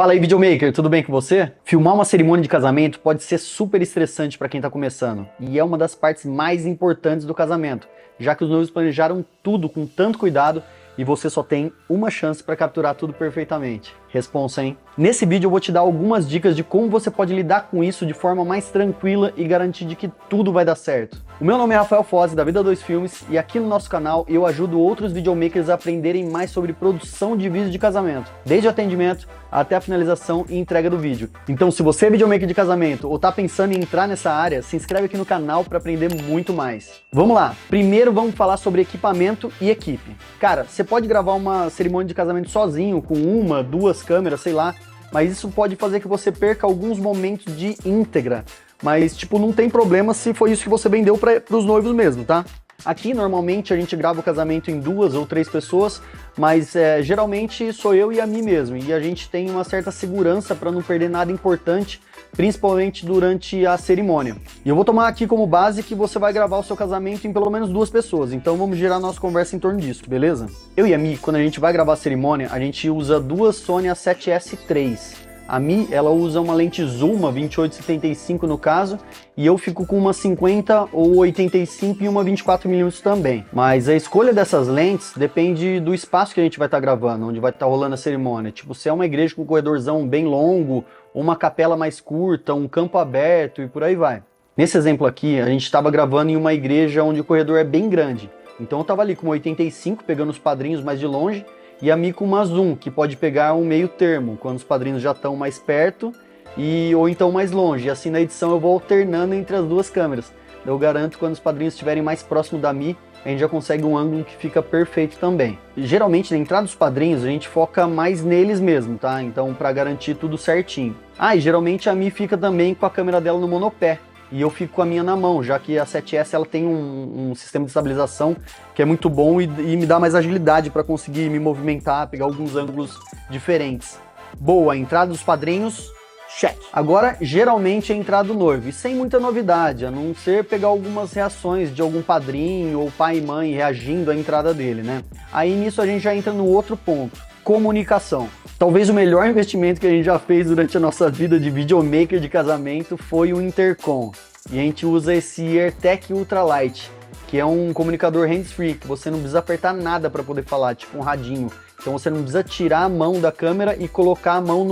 Fala aí, videomaker, tudo bem com você? Filmar uma cerimônia de casamento pode ser super estressante para quem está começando, e é uma das partes mais importantes do casamento, já que os noivos planejaram tudo com tanto cuidado e você só tem uma chance para capturar tudo perfeitamente. Responsa, hein? Nesse vídeo eu vou te dar algumas dicas de como você pode lidar com isso de forma mais tranquila e garantir de que tudo vai dar certo. O meu nome é Rafael Foz, da Vida 2 Filmes, e aqui no nosso canal eu ajudo outros videomakers a aprenderem mais sobre produção de vídeo de casamento, desde o atendimento até a finalização e entrega do vídeo. Então, se você é videomaker de casamento ou tá pensando em entrar nessa área, se inscreve aqui no canal para aprender muito mais. Vamos lá! Primeiro vamos falar sobre equipamento e equipe. Cara, você pode gravar uma cerimônia de casamento sozinho, com uma, duas câmeras, sei lá, mas isso pode fazer que você perca alguns momentos de íntegra. Mas, tipo, não tem problema se foi isso que você vendeu para os noivos mesmo, tá? Aqui, normalmente, a gente grava o casamento em 2 ou 3 pessoas, mas geralmente sou eu e a mim mesmo. E a gente tem uma certa segurança para não perder nada importante, principalmente durante a cerimônia. E eu vou tomar aqui como base que você vai gravar o seu casamento em pelo menos 2 pessoas, então vamos girar nossa conversa em torno disso, beleza? Eu e a Mi, quando a gente vai gravar a cerimônia, a gente usa 2 Sony A7S III. A Mi, ela usa uma lente zoom, uma 28-75 no caso, e eu fico com uma 50 ou 85 e uma 24mm também. Mas a escolha dessas lentes depende do espaço que a gente vai estar gravando, onde vai estar rolando a cerimônia. Tipo, se é uma igreja com um corredorzão bem longo, ou uma capela mais curta, um campo aberto e por aí vai. Nesse exemplo aqui, a gente estava gravando em uma igreja onde o corredor é bem grande. Então eu estava ali com 85, pegando os padrinhos mais de longe, e a Mi com uma zoom, que pode pegar um meio termo, quando os padrinhos já estão mais perto ou então mais longe. E assim na edição eu vou alternando entre as duas câmeras. Eu garanto que quando os padrinhos estiverem mais próximo da Mi, a gente já consegue um ângulo que fica perfeito também. E, geralmente na entrada dos padrinhos a gente foca mais neles mesmo, tá? Então para garantir tudo certinho. E geralmente a Mi fica também com a câmera dela no monopé. E eu fico com a minha na mão, já que a 7S ela tem um sistema de estabilização que é muito bom e me dá mais agilidade para conseguir me movimentar, pegar alguns ângulos diferentes. Boa, a entrada dos padrinhos, check. Agora, geralmente é a entrada do noivo, e sem muita novidade, a não ser pegar algumas reações de algum padrinho ou pai e mãe reagindo à entrada dele, né? Aí nisso a gente já entra no outro ponto, comunicação. Talvez o melhor investimento que a gente já fez durante a nossa vida de videomaker de casamento foi o intercom. E a gente usa esse AirTag Ultralight, que é um comunicador hands-free, que você não precisa apertar nada para poder falar, tipo um radinho. Então você não precisa tirar a mão da câmera e colocar a mão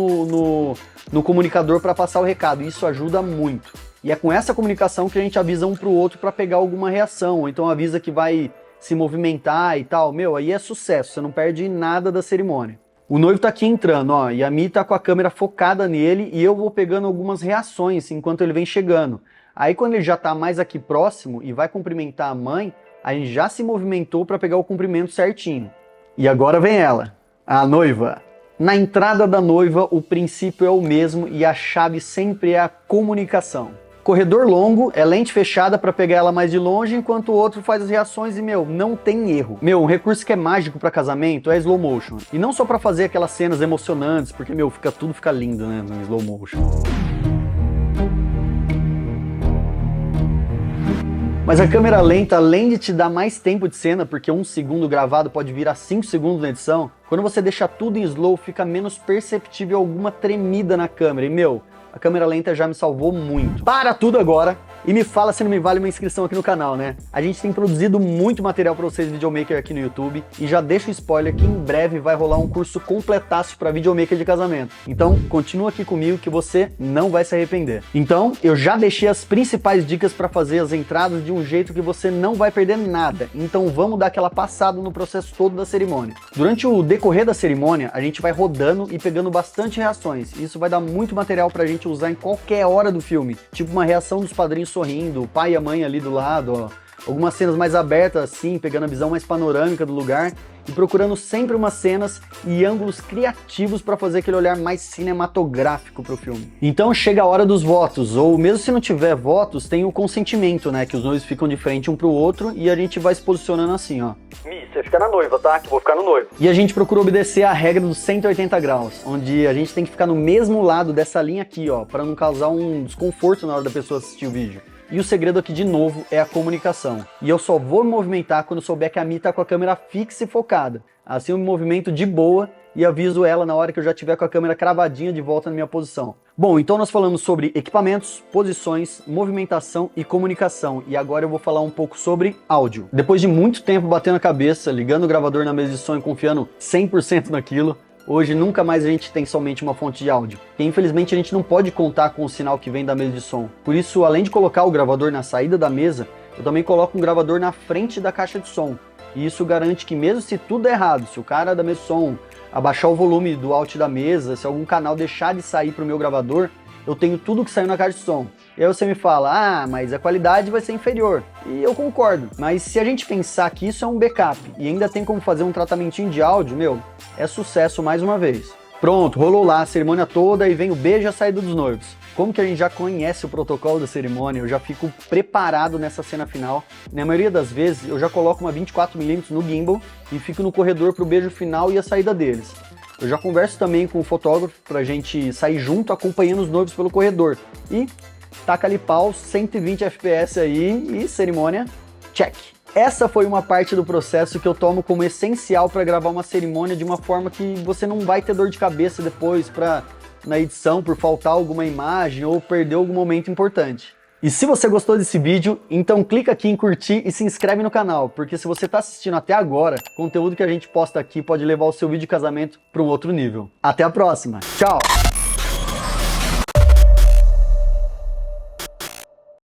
no comunicador para passar o recado. Isso ajuda muito. E é com essa comunicação que a gente avisa um para o outro para pegar alguma reação, ou então avisa que vai se movimentar e tal. Meu, aí é sucesso, você não perde nada da cerimônia. O noivo tá aqui entrando, ó, e a Mi tá com a câmera focada nele e eu vou pegando algumas reações enquanto ele vem chegando. Aí quando ele já tá mais aqui próximo e vai cumprimentar a mãe, a gente já se movimentou para pegar o cumprimento certinho. E agora vem ela, a noiva. Na entrada da noiva, o princípio é o mesmo e a chave sempre é a comunicação. Corredor longo, é lente fechada para pegar ela mais de longe, enquanto o outro faz as reações e, não tem erro. Um recurso que é mágico para casamento é slow motion. E não só para fazer aquelas cenas emocionantes, porque, tudo fica lindo, né, no slow motion. Mas a câmera lenta, além de te dar mais tempo de cena, porque 1 segundo gravado pode virar 5 segundos na edição, quando você deixa tudo em slow, fica menos perceptível alguma tremida na câmera. E, a câmera lenta já me salvou muito. Para tudo agora e me fala se não me vale uma inscrição aqui no canal, né? A gente tem produzido muito material para vocês, videomaker, aqui no YouTube, e já deixo o spoiler que em breve vai rolar um curso completaço para videomaker de casamento. Então, continua aqui comigo que você não vai se arrepender. Então, eu já deixei as principais dicas para fazer as entradas de um jeito que você não vai perder nada. Então, vamos dar aquela passada no processo todo da cerimônia. Durante o decorrer da cerimônia, a gente vai rodando e pegando bastante reações. Isso vai dar muito material pra gente usar em qualquer hora do filme, tipo uma reação dos padrinhos sorrindo, o pai e a mãe ali do lado, ó. Algumas cenas mais abertas assim, pegando a visão mais panorâmica do lugar e procurando sempre umas cenas e ângulos criativos para fazer aquele olhar mais cinematográfico pro filme. Então chega a hora dos votos, ou mesmo se não tiver votos, tem o consentimento, né, que os noivos ficam de frente um pro outro e a gente vai se posicionando assim, ó. Mi, você fica na noiva, tá? Que eu vou ficar no noivo. E a gente procura obedecer a regra dos 180 graus, onde a gente tem que ficar no mesmo lado dessa linha aqui, ó, para não causar um desconforto na hora da pessoa assistir o vídeo. E o segredo aqui, de novo, é a comunicação. E eu só vou me movimentar quando souber que a Mi tá com a câmera fixa e focada. Assim eu me movimento de boa e aviso ela na hora que eu já estiver com a câmera cravadinha de volta na minha posição. Bom, então nós falamos sobre equipamentos, posições, movimentação e comunicação, e agora eu vou falar um pouco sobre áudio. Depois de muito tempo batendo a cabeça, ligando o gravador na mesa de som e confiando 100% naquilo, hoje nunca mais a gente tem somente uma fonte de áudio, e infelizmente a gente não pode contar com o sinal que vem da mesa de som. Por isso, além de colocar o gravador na saída da mesa, eu também coloco um gravador na frente da caixa de som. E isso garante que mesmo se tudo der errado, se o cara da mesa de som abaixar o volume do out da mesa, se algum canal deixar de sair para o meu gravador, eu tenho tudo que saiu na caixa de som. E aí você me fala, mas a qualidade vai ser inferior. E eu concordo, mas se a gente pensar que isso é um backup e ainda tem como fazer um tratamentinho de áudio, meu, é sucesso mais uma vez. Pronto, rolou lá a cerimônia toda e vem o beijo e a saída dos noivos. Como que a gente já conhece o protocolo da cerimônia, eu já fico preparado nessa cena final. Na maioria das vezes, eu já coloco uma 24mm no gimbal e fico no corredor pro beijo final e a saída deles. Eu já converso também com o fotógrafo pra gente sair junto acompanhando os noivos pelo corredor. E taca ali pau, 120 FPS aí e cerimônia, check. Essa foi uma parte do processo que eu tomo como essencial para gravar uma cerimônia de uma forma que você não vai ter dor de cabeça depois na edição por faltar alguma imagem ou perder algum momento importante. E se você gostou desse vídeo, então clica aqui em curtir e se inscreve no canal, porque se você está assistindo até agora, o conteúdo que a gente posta aqui pode levar o seu vídeo de casamento para um outro nível. Até a próxima, tchau!